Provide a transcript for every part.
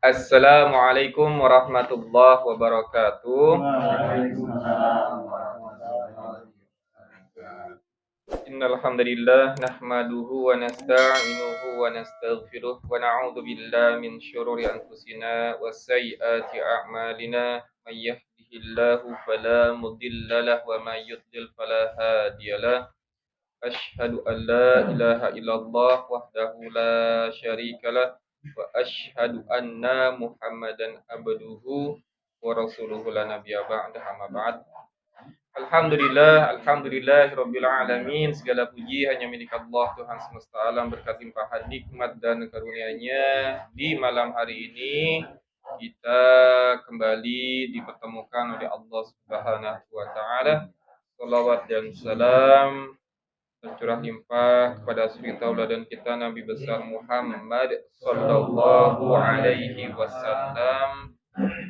Assalamualaikum warahmatullahi wabarakatuh. Waalaikumsalam warahmatullahi wabarakatuh. Innal hamdalillah nahmaduhu wa nasta'inuhu wa nastaghfiruh wa na'udzu billahi min syururi anfusina wa sayyiati a'malina may yahdihillahu fala mudilla lahu wa may yudlil fala hadiyalah. Asyhadu an la ilaha illallah wahdahu la syarikalah wa asyhadu anna Muhammadan abduhu wa rasuluhu la nabiyya ba'da amma ba'd. Alhamdulillahirabbil alamin. Segala puji hanya milik Allah Tuhan semesta alam, berkat limpahan nikmat dan karunia-Nya. Di malam hari ini kita kembali dipertemukan oleh Allah Subhanahu wa taala. Shalawat dan salam tercurah limpah kepada suri tauladan kita Nabi besar Muhammad sallallahu alaihi wasallam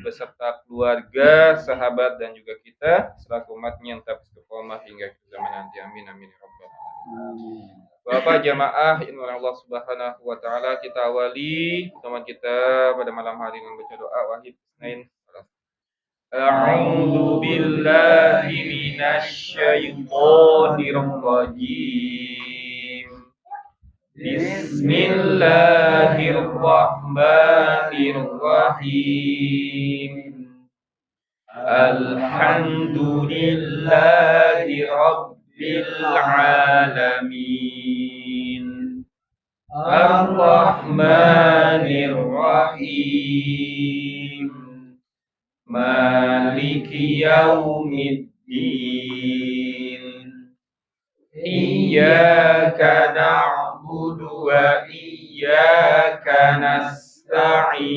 beserta keluarga, sahabat dan juga kita selaku umatnya yang tetap istiqomah hingga zaman nanti. Amin amin ya rabbal alamin. Bapak jamaah in Allah Subhanahu wa taala, kita awali pertemuan kita pada malam hari dengan baca doa wahid isnain. A'udzu billahi minasy syaithanir rajim. Bismillahirrahmanirrahim. Alhamdulillahi rabbil alamin. Ar-Rahmanir Rahim. Maliki yaumiddin. Iyyaka na'budu wa iyyaka nasta'in.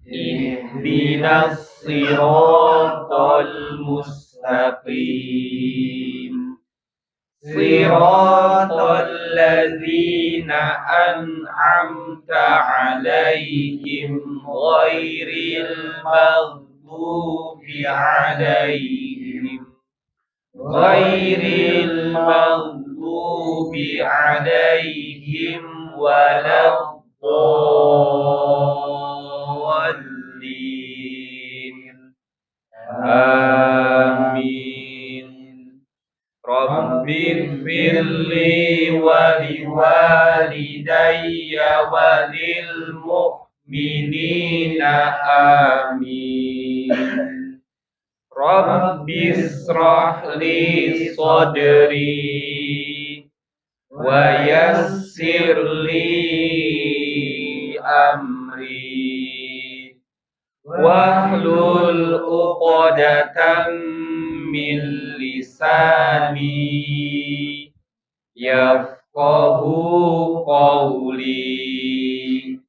Ihdinas siratal mustaqim. Siratal ladzina an'amta 'alaihim ghairil maghdubi 'alaihim waladdallin. Amin. Rabbighfirli wa liwalidayya wa lil mu'minina amin. Rabbishrah li sadri wa yassir li amri wahlul 'uqdatam min lisani yafqahu qawli.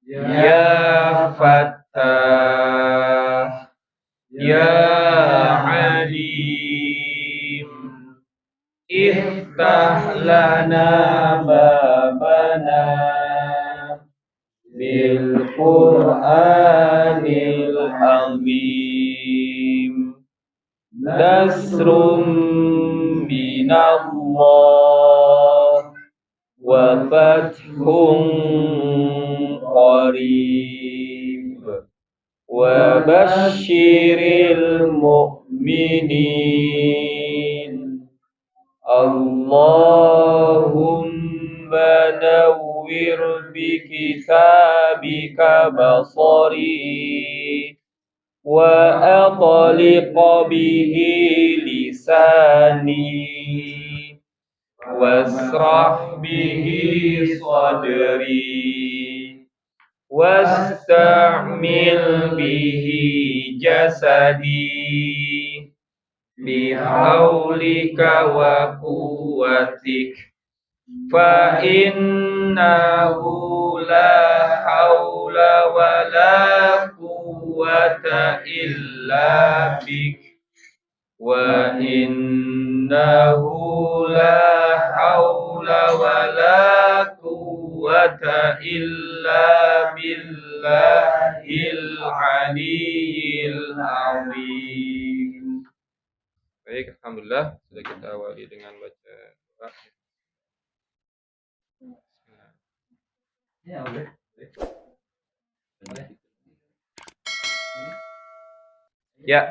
Ya Fattah, Ya Alim, iftah lana babana bil Qur'anil azim. Nasrum minallah wa fathun qarib wa basyiril mu'minin. Allahumma nawwir bi kitabika basari wa aqliq bihi lisani wasrah bihi sadri wasta'mil bihi jasadi bihaulika wa quwwatik fa innahu la haula wa la quwwata illa bik wa innahu la haula wa la quwwata illa billahil aliyyil azim. Baik, alhamdulillah sudah kita awali dengan baca doa. Ya, boleh. Ya,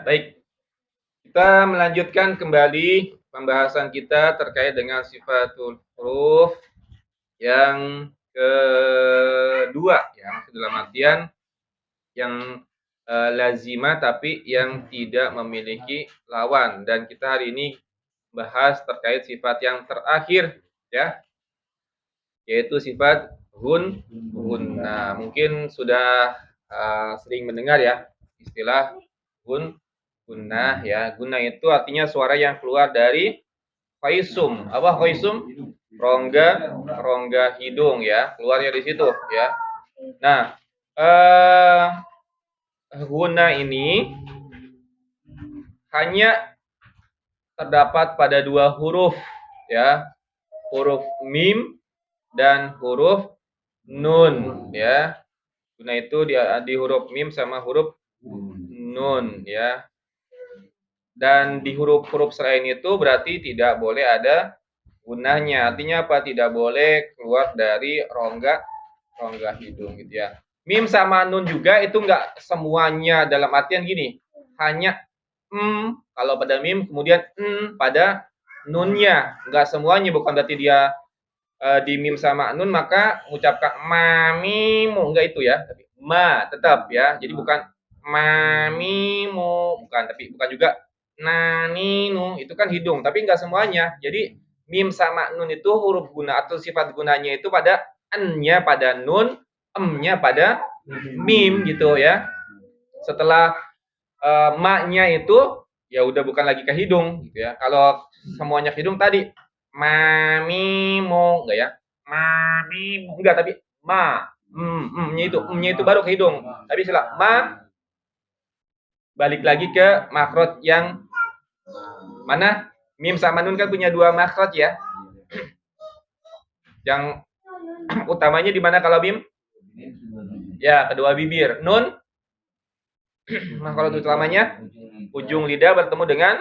baik. Kita melanjutkan kembali pembahasan kita terkait dengan sifatul huruf yang kedua, ya, dalam artian yang lazimah tapi yang tidak memiliki lawan. Dan kita hari ini bahas terkait sifat yang terakhir, ya, yaitu sifat gunna. Mungkin sudah sering mendengar ya istilah gunnah, ya. Gunnah itu artinya suara yang keluar dari khaisum. Apa khaisum? Rongga hidung, ya, keluarnya di situ, ya. Nah, gunnah ini hanya terdapat pada dua huruf, ya, huruf mim dan huruf nun, ya. Gunnah itu di huruf mim sama huruf nun, ya. Dan di huruf-huruf selain itu berarti tidak boleh ada gunnahnya. Artinya apa? Tidak boleh keluar dari rongga hidung, gitu ya. Mim sama nun juga itu enggak semuanya, dalam artian gini, hanya kalau pada mim, kemudian pada nunnya, enggak semuanya. Bukan berarti dia di mim sama nun maka mengucapkan mamimu, enggak itu ya, tapi ma tetap, ya. Jadi bukan mamimu, bukan, tapi bukan juga naninu, itu kan hidung, tapi enggak semuanya. Jadi mim sama nun itu huruf guna atau sifat gunanya itu pada n-nya pada nun, m-nya pada mim, gitu ya. Setelah ma-nya itu ya udah bukan lagi ke hidung, gitu ya. Kalau semuanya ke hidung tadi mamimu, enggak ya? Mamimu enggak, tapi ma, nya itu baru ke hidung. Tapi setelah ma balik lagi ke makhraj yang mana? Mim sama nun kan punya dua makhraj, ya. Yang utamanya di mana kalau mim? Ya, kedua bibir. Nun makhraj utamanya ujung lidah bertemu dengan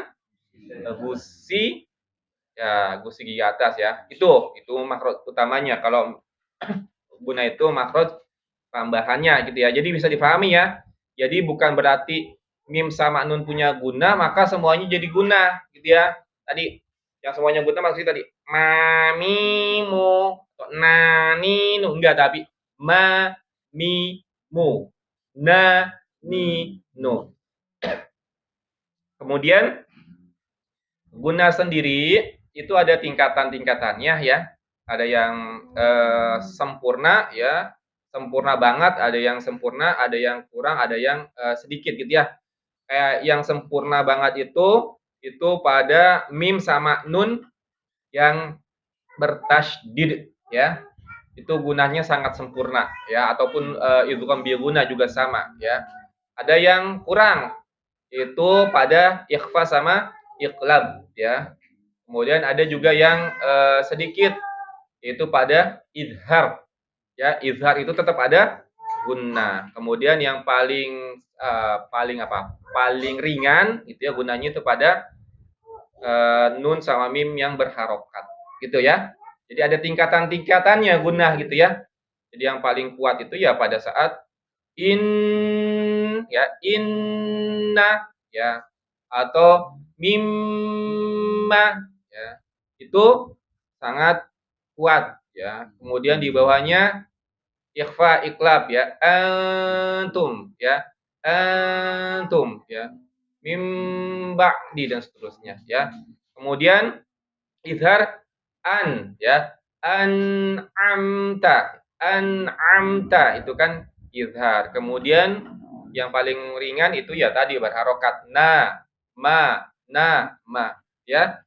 gusi, ya, gusi gigi atas, ya. Itu makhraj utamanya. Kalau guna itu makhraj tambahannya, gitu ya. Jadi bisa dipahami, ya. Jadi bukan berarti mim sama nun punya guna maka semuanya jadi guna, gitu ya. Tadi yang semuanya guna maksudnya tadi mamimu, naninu, enggak, tapi ma mi mu, na ni nu. Kemudian guna sendiri itu ada tingkatan-tingkatannya, ya. Ada yang sempurna, ya, sempurna banget, ada yang sempurna, ada yang kurang, ada yang sedikit, gitu ya. Kayak yang sempurna banget itu pada mim sama nun yang bertasydid, ya. Itu gunanya sangat sempurna, ya, ataupun idgham bi guna juga sama, ya. Ada yang kurang, itu pada ikhfa sama iqlab, ya. Kemudian ada juga yang sedikit, itu pada idhar, ya. Idhar itu tetap ada gunnah. Kemudian yang paling paling ringan, itu ya, gunanya itu pada nun sama mim yang berharokat, gitu ya. Jadi ada tingkatan-tingkatannya gunnah, gitu ya. Jadi yang paling kuat itu ya pada saat ya, inna, ya, atau mimma, ya. Itu sangat kuat, ya. Kemudian di bawahnya ikhfa iqlab, ya, antum, ya, antum, ya, mim ba'di dan seterusnya, ya. Kemudian izhar an, ya, an'amta itu kan izhar. Kemudian yang paling ringan itu ya tadi berharokat na, ma, ya.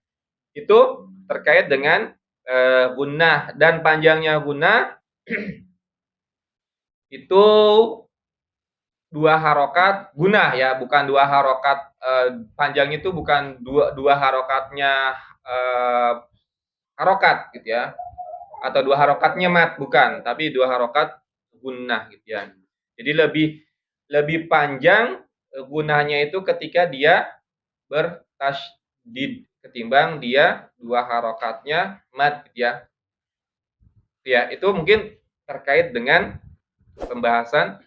Itu terkait dengan gunnah, dan panjangnya gunnah itu dua harokat gunnah, ya, bukan dua harokat, panjang itu bukan dua harokatnya harokat, gitu ya, atau dua harokatnya mat, bukan, tapi dua harokat gunnah, gitu ya. Jadi lebih panjang gunnahnya itu ketika dia bertasydid ketimbang dia dua harokatnya mat, gitu ya. Ya, itu mungkin terkait dengan pembahasan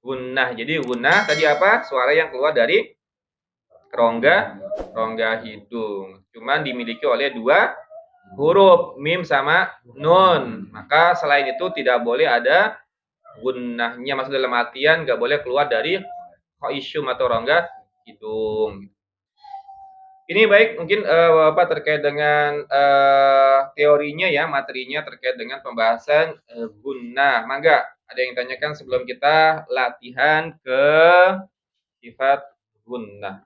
gunnah. Jadi gunnah tadi apa? Suara yang keluar dari rongga hidung. Cuman dimiliki oleh dua huruf, mim sama nun. Maka selain itu tidak boleh ada gunnahnya, maksud dalam artian nggak boleh keluar dari khoisyum atau rongga hidung. Ini baik mungkin Bapak terkait dengan teorinya ya, materinya terkait dengan pembahasan gunnah. Mangga, ada yang tanyakan sebelum kita latihan ke sifat gunnah.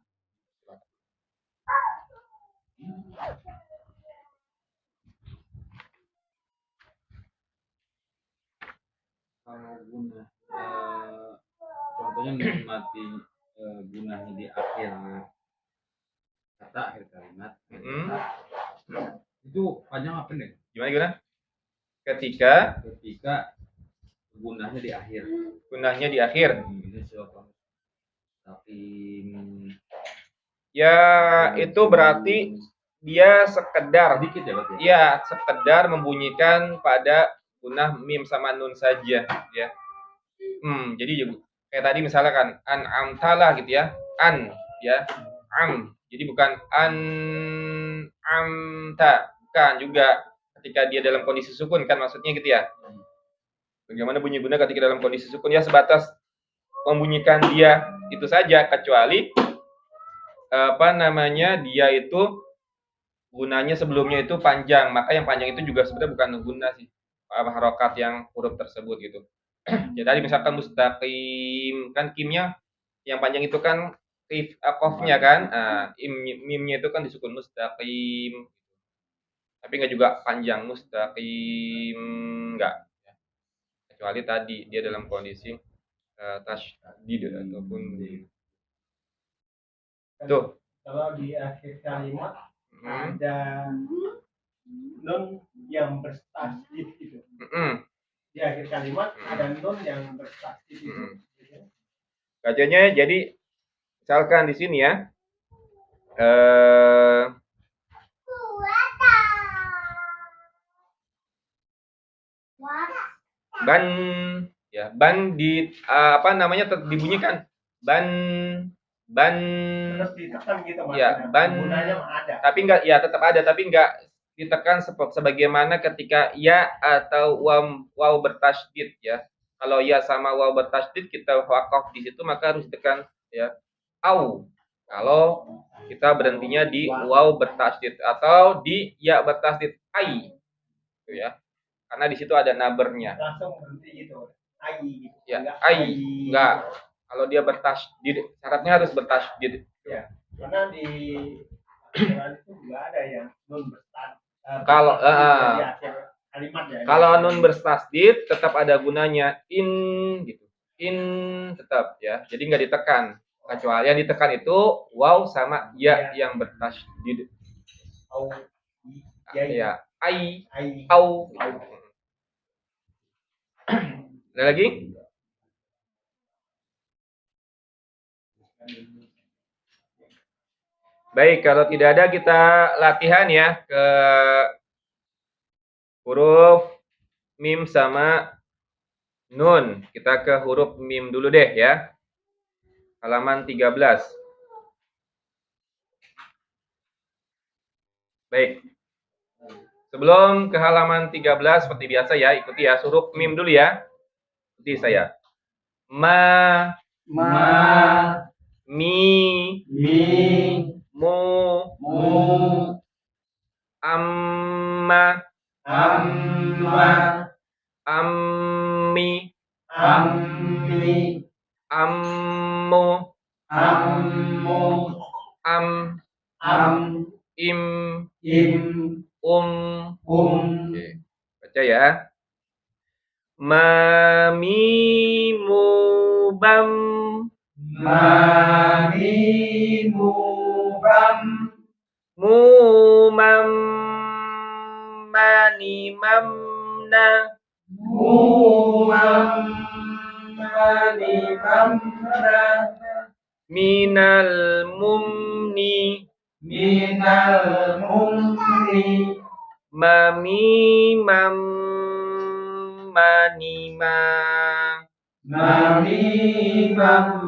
Kalau guna contohnya menikmati gunanya di akhir kata, akhir kalimat. Itu panjang apa nih? Gimana? Ketika gunanya di akhir. Gunanya di akhir. Tapi ya itu berarti dia sekedar sedikit ya, Pak? Ya, sekedar membunyikan pada gunah mim sama nun saja ya. Jadi kayak tadi misalkan an amtalah gitu ya. An ya. Am. Jadi bukan an amta, bukan juga ketika dia dalam kondisi sukun kan maksudnya gitu ya. Bagaimana bunyi guna ketika dalam kondisi sukun ya sebatas membunyikan dia itu saja, kecuali dia itu gunanya sebelumnya itu panjang, maka yang panjang itu juga sebenarnya bukan guna sih, harokat yang huruf tersebut gitu. Jadi misalkan mustaqim kan kimnya yang panjang itu kan qafnya kan, mimnya itu kan disukun mustaqim, tapi nggak juga panjang mustaqim, nggak, kecuali tadi dia dalam kondisi tasydid ataupun tuh. Kalau di akhir kalimat ada nun yang bertasydid gitu. Di akhir kalimat ada nun yang bertasydid gitu. Bacanya jadi misalkan di sini ya. Ban ya, ban di dibunyikan ban terus ditekan gitu ya, ban ada. Tapi enggak ya, tetap ada tapi enggak ditekan sebagaimana ketika ya atau waw bertasydid ya. Kalau ya sama waw bertasydid kita waqaf di situ maka harus ditekan ya au. Kalau kita berhentinya di waw bertasydid atau di ya bertasydid ai gitu ya. Karena di situ ada nabernya. Langsung berhenti gitu. Ai gitu. Ya, ai. Enggak. Kalau dia bertasydid, syaratnya harus bertasydid. Ya. Karena di Al-Quran itu enggak ada yang nun bertasydid. Kalau kalimat ya. Kalau nun bertasydid tetap ada gunanya in gitu. In tetap ya. Jadi enggak ditekan. Kecuali yang ditekan itu waw sama ya yang bertasydid. Au. Ya, ai, au. Ada lagi? Baik, kalau tidak ada kita latihan ya ke huruf mim sama nun. Kita ke huruf mim dulu deh ya. Halaman 13. Baik. Sebelum ke halaman 13 seperti biasa ya, ikuti ya huruf mim dulu ya. Ikuti saya. Ma, mi, mu, amma, ammi, ammu, im, Oke. Baca ya. Mamimu bam, mumam, mani mamna, minal mumni, mami mam mani ma Mamimam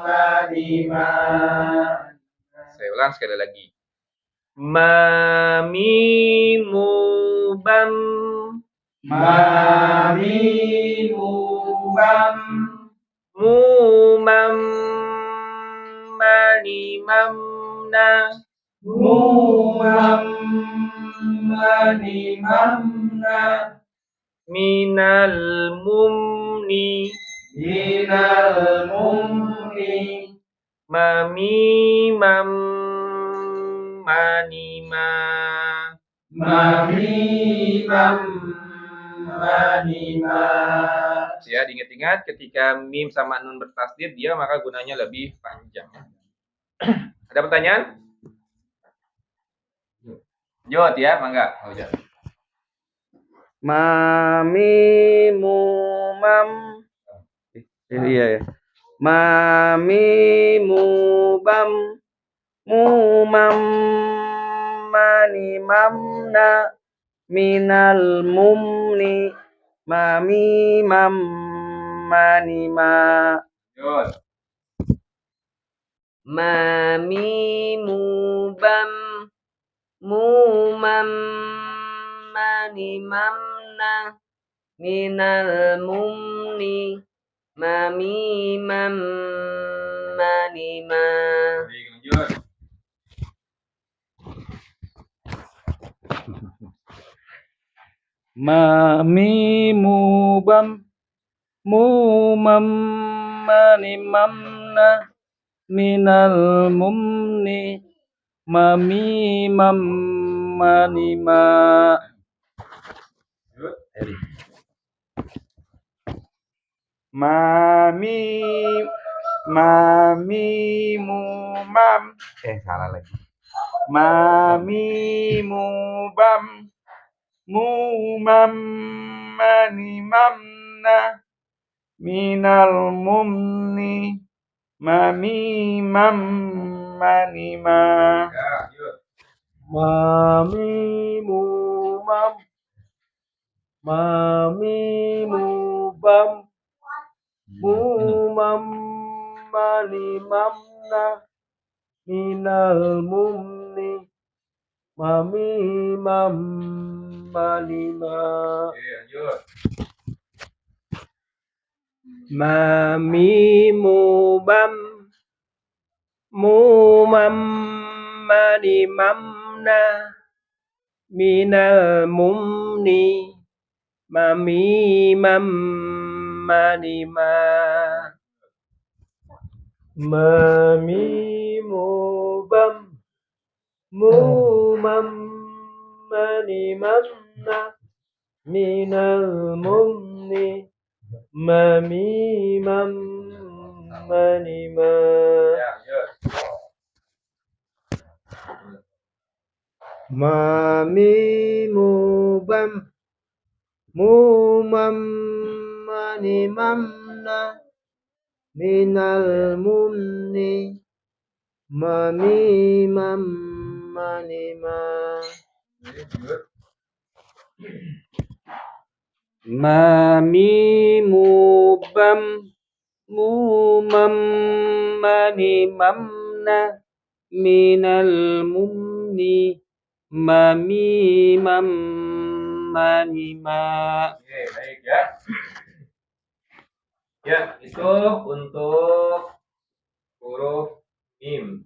manima. Saya ulang sekali lagi. Mamimubam. Mamimubam. Mumam manimamna. Mumam manimamna. Minal mumni. Minal mumni. Mamimam manima. Mamimam manima. Ya, diingat-ingat ketika mim sama nun bertasdid dia maka gunanya lebih panjang. Ada pertanyaan? Jod ya, mangga. Oh, Jod. Mamimumam. Iya ya. Mamimubam. Mumam manimamna. Minal mumni. Mamimam manima. Jod. Mamimubam. Mumam manimamna. Minal mumni. Mamimam manima. Mamimubam. Mumam manimamna. Minal mumni. Mamimam manima. Mamimumam. Salah lagi. Mamimubam. Mumam manimamna. Minal mumni. Mamimam manima. Mamimumam. Mamimubam. Mumam manimamna. Minal mumni. Mamimam manima. Mamimubam. Mumam manimamna. Minal mumni. Mamimam manima. Mamimubam. Mumam manimamna. Minal mumni. Mamimam manima. Mamimubam. Mumam manimamna. Minal mumni. Mamimam manima. Mamimubam. Mumam manimamna. Minal mumni. Mamimam manima. Oke, baik ya. Ya, itu untuk huruf mim.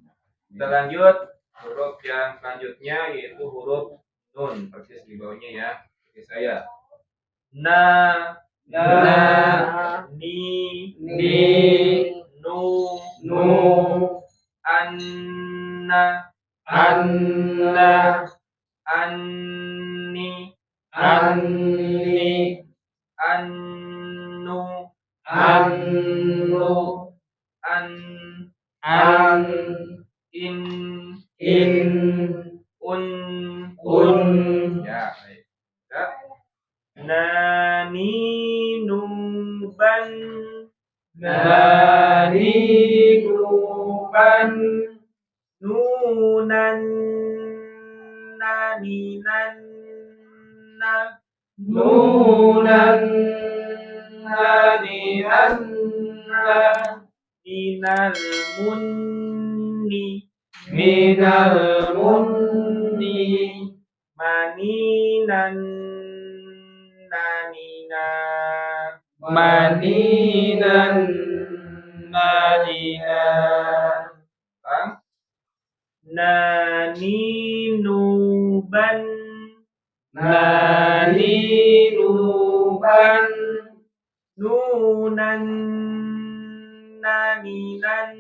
Kita lanjut huruf yang selanjutnya yaitu huruf nun, persis di bawahnya ya. Oke, saya. Na, ni, nu, anna, anni, annu, in, un. Ya, baik. Ya. Nani, nuban, nunan, naninan, minal munni maninan nanina Paham? Naninuban nunan naninan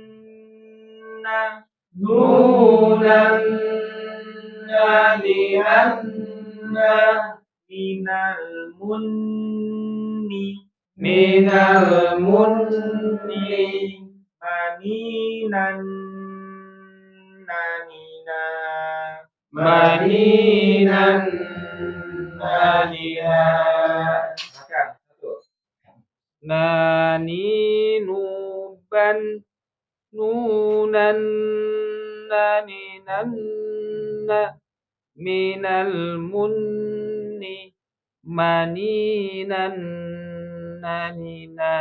minal munni maninan nanina Makan. Satu. Naninuban nunan naninan minal munni maninan nanina.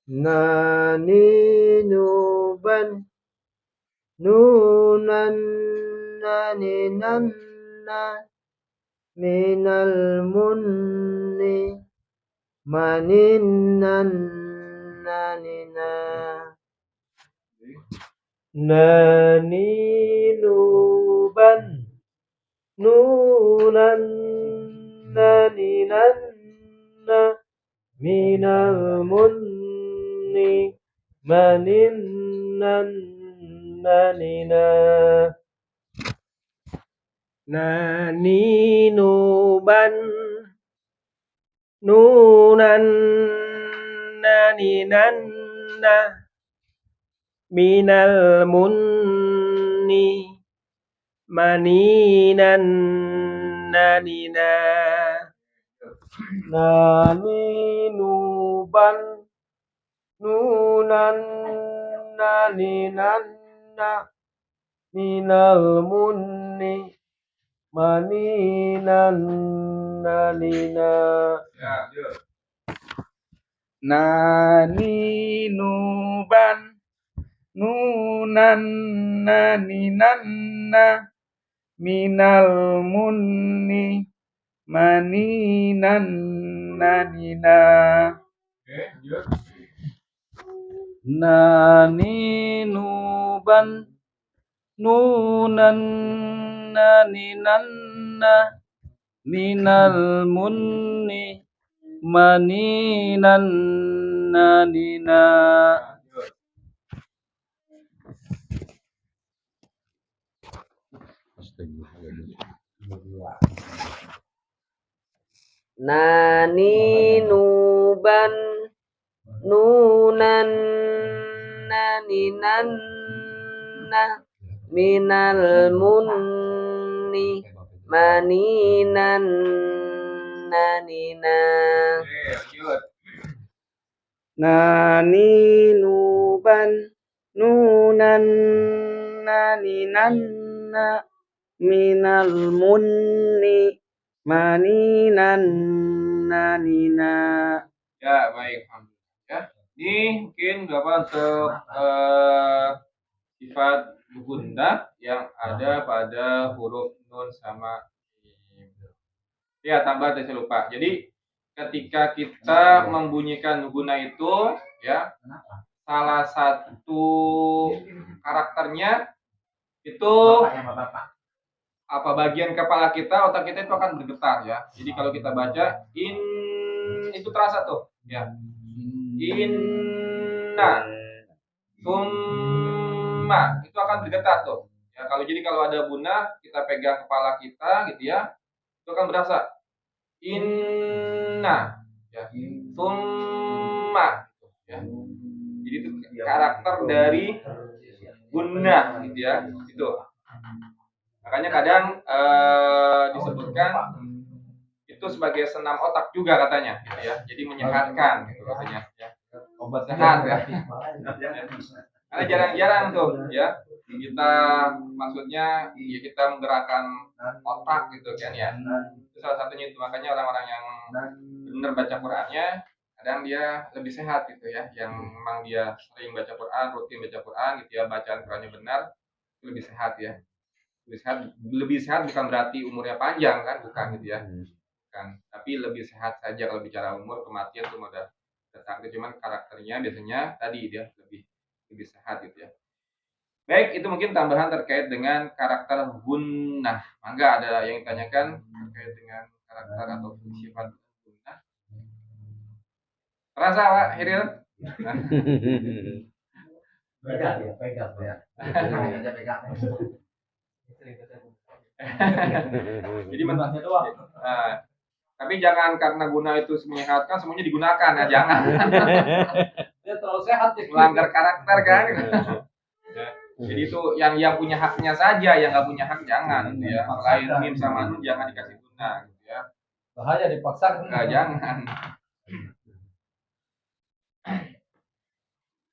Naninuban nunan naninanna minal munni maninnan nanina naninuban nunan naninanna minal munni maninnan nanina naninuban nunan naninanna minal munni maninan nanina naninuban nunan naninanna minal munni maninan nanina naninuban nunan naninanna minal munni maninan nanina naninuban nunan naninanna minal munni maninan nanina naninuban nunan naninanna minal munni maninan nanina naninuban nunan naninanna minal munni maninan nanina. Ya, baik. Ya. Ini mungkin berapa untuk sifat gunda yang ada pada huruf nun sama mim. Ya, tambah tadi saya lupa. Jadi ketika kita membunyikan guna itu, ya, salah satu karakternya itu apa bagian kepala kita, otak kita itu akan bergetar, ya. Jadi kalau kita baca in itu terasa tuh, ya. Inna summa itu akan bergetar tuh. Ya, kalau ada guna kita pegang kepala kita gitu ya, itu akan berasa inna ya summa ya. Jadi itu karakter dari guna gitu ya. Itu. Makanya kadang disebutkan itu sebagai senam otak juga katanya gitu ya. Jadi menyehatkan gitu katanya ya. Obat sehat ya. Karena jarang-jarang tuh ya kita maksudnya ya kita menggerakkan otak gitu kan ya. Itu salah satunya itu, makanya orang-orang yang benar baca Qur'annya kadang dia lebih sehat gitu ya, yang memang dia sering baca Quran, rutin baca Quran gitu ya, bacaan Qurannya benar, itu lebih sehat ya. Lebih sehat bukan berarti umurnya panjang kan, bukan gitu ya. Bukan, tapi lebih sehat saja. Kalau bicara umur, kematian itu udah datang, cuman karakternya biasanya tadi dia lebih lebih sehat gitu ya. Baik, itu mungkin tambahan terkait dengan karakter gunnah. Mangga ada yang ditanyakan terkait dengan karakter atau sifat gunnah? Terasa Pak Hiril? Pegang ya, pegang ya. Jadi mentahnya doang. Nah, tapi jangan karena guna itu menyehatkan semuanya digunakan ya, jangan. Dia terlalu sehat ya. Melanggar karakter kan. Ya. Jadi itu yang punya haknya saja, yang nggak punya hak jangan gitu ya. Lain mim sama nun jangan dikasih guna gitu ya. Bahaya dipaksakan. Nah, jangan.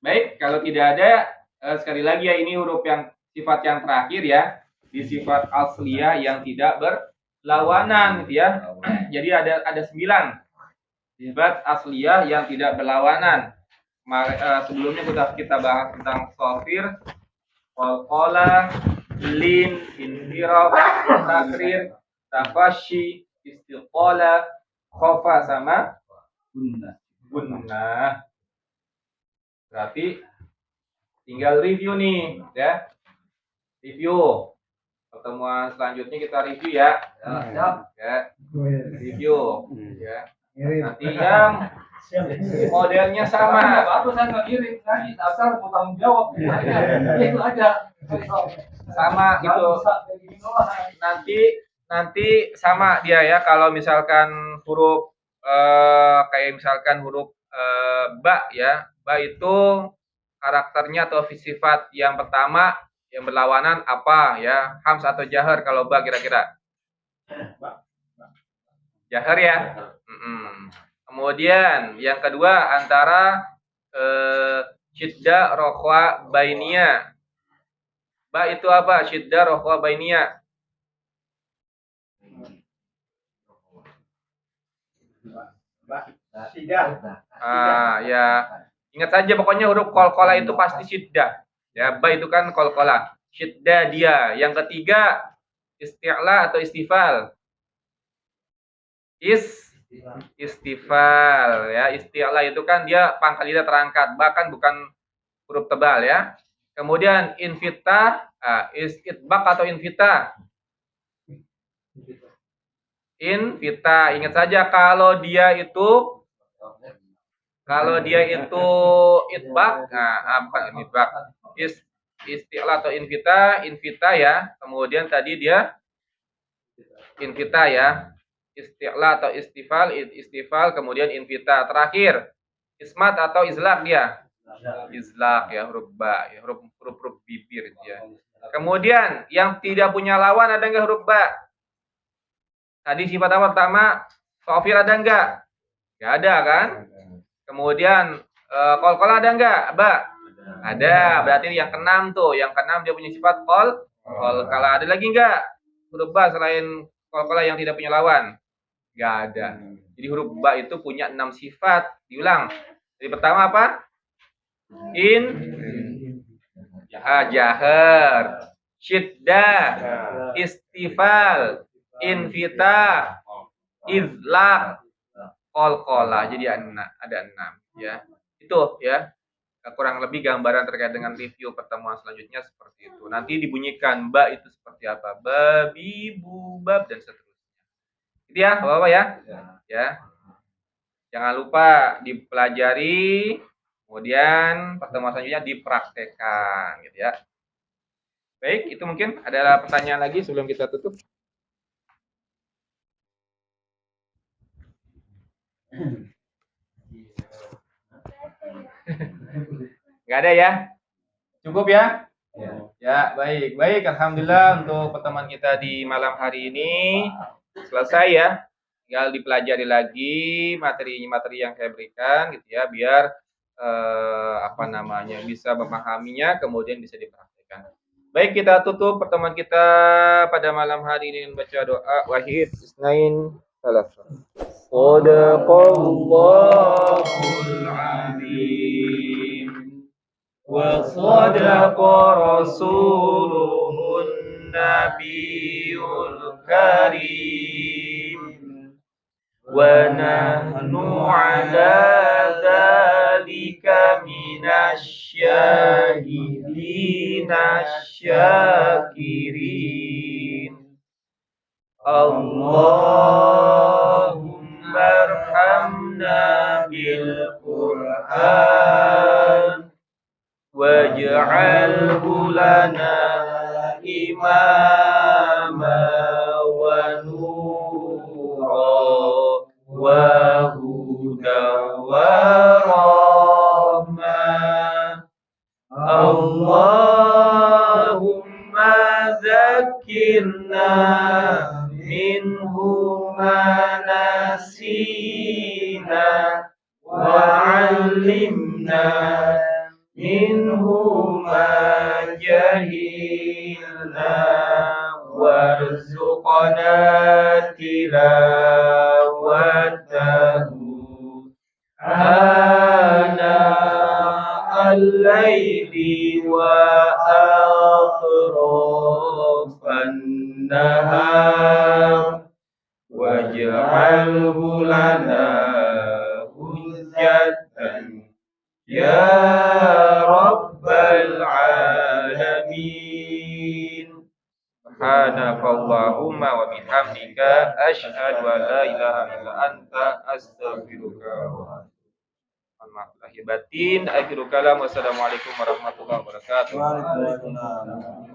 Baik, kalau tidak ada sekali lagi ya, ini huruf yang sifat yang terakhir ya, di sifat asliyah yang tidak berlawanan gitu ya. Jadi ada 9 sifat asliyah yang tidak berlawanan. Sebelumnya kita bahas tentang sofir, qalqala, lin, infiraf, takrir, tafashi, istiqala, khofa sama gunnah. Berarti tinggal review nih ya. Review. Pertemuan selanjutnya kita review ya. Ya. Review ya. Nanti yang modelnya sama. Baru saya nggak kirim lagi, asal mau tanggung jawab. Itu aja. Sama itu. Nanti sama dia ya. Kalau misalkan huruf kayak misalkan huruf ba ya. Ba itu karakternya atau sifat yang pertama yang berlawanan apa ya? Hams atau jahar kalau ba kira-kira? Jahar ya. Kemudian yang kedua antara syidda rokhwa bainia. Ba itu apa? Syidda rokhwa bainia. Ya. Ingat saja pokoknya huruf qalqalah itu pasti syiddah. Ya, ba itu kan qalqalah. Syiddah dia. Yang ketiga isti'la atau istifal. Istifal ya. Isti'la itu kan dia pangkal lidah terangkat, bahkan bukan huruf tebal ya. Kemudian infitah, itbaq atau infitah. Infitah, ingat saja kalau dia itu itbaq, bukan itbaq. Isti'la atau invita ya. Kemudian tadi dia invita ya. Isti'la atau istifal, kemudian invita. Terakhir, ismat atau izlaq dia. Izlaq ya, huruf ba ya, huruf bibir ya. Kemudian yang tidak punya lawan ada enggak huruf ba? Tadi sifat apa pertama? Sofir ada enggak? Enggak ada kan? Kemudian qalqalah ada enggak? Ba? Ada. Berarti yang keenam tuh, yang keenam dia punya sifat qalqalah. Ada lagi enggak huruf ba selain qalqalah yang tidak punya lawan? Enggak ada. Jadi huruf ba itu punya 6 sifat. Diulang. Jadi pertama apa? Jahar, syiddah, istifal, infita, izlaq, qalqalah. Jadi ada 6 ya. Itu ya. Kurang lebih gambaran terkait dengan review pertemuan selanjutnya seperti itu. Nanti dibunyikan ba itu seperti apa? Babi, bubab dan seterusnya. Itu ya, Bapak ya. Ya. Jangan lupa dipelajari, kemudian pertemuan selanjutnya dipraktekkan gitu ya. Baik, itu mungkin ada pertanyaan lagi sebelum kita tutup. Nggak ada ya? Cukup ya? Ya, baik. Baik, alhamdulillah untuk pertemuan kita di malam hari ini selesai ya. Tinggal dipelajari lagi materi-materi yang saya berikan gitu ya, biar bisa memahaminya kemudian bisa dipraktikkan. Baik, kita tutup pertemuan kita pada malam hari ini dengan baca doa wahid isnain salasa. Sadaqallahul azim wa sadaqa rasuluhun nabiyul karim wa nahnu ala dzalika minasyahidina syakirin. Allahumma arhamna bil Qur'an waj'alhu lana imama wa nura wa huda wa rahmah. Allahumma dzakirna minhu ma nasina wa 'allimna minhu ma jahilna warzuqna tilawatahu ana al-laili wa atrafan nahar waj'alhu lana hujjatan ya rabbal alamin. Subhanakallahumma wa bihamdika asyhadu an la ilaha illa anta astaghfiruka wa maaf lahir batin. Akhirul kalam. Wassalamualaikum warahmatullahi wabarakatuh. Waalaikumsalam.